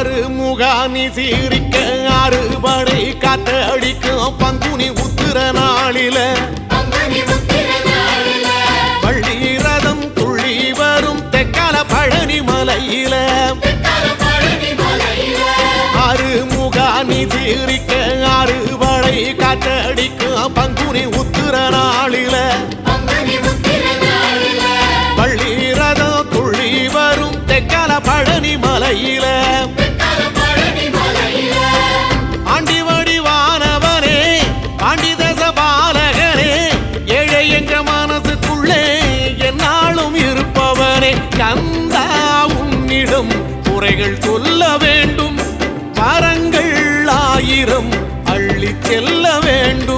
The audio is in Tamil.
ஆறுமுகானி சீரிக்க அறுபடை காத்தடிக்கும் பங்குனி உத்திர நாளில பள்ளி ரதம் துள்ளி வரும் தெக்கால பழனி மலையில ஆறுமுகானி சீரிக்க அறுபடை காத்தடிக்கும் பங்குனி உத்திர நாளில பள்ளி ரதம் துள்ளி வரும் தெக்கால பழனி மலையில ஆண்டி வடிவானவனே ஆண்டி தச பாலகனே ஏழை என்ற மனசுக்குள்ளே என்னாலும் இருப்பவனே கந்தா உன்னிடம் குறைகள் சொல்ல வேண்டும் வரங்கள் 1000 அள்ளி செல்ல வேண்டும்.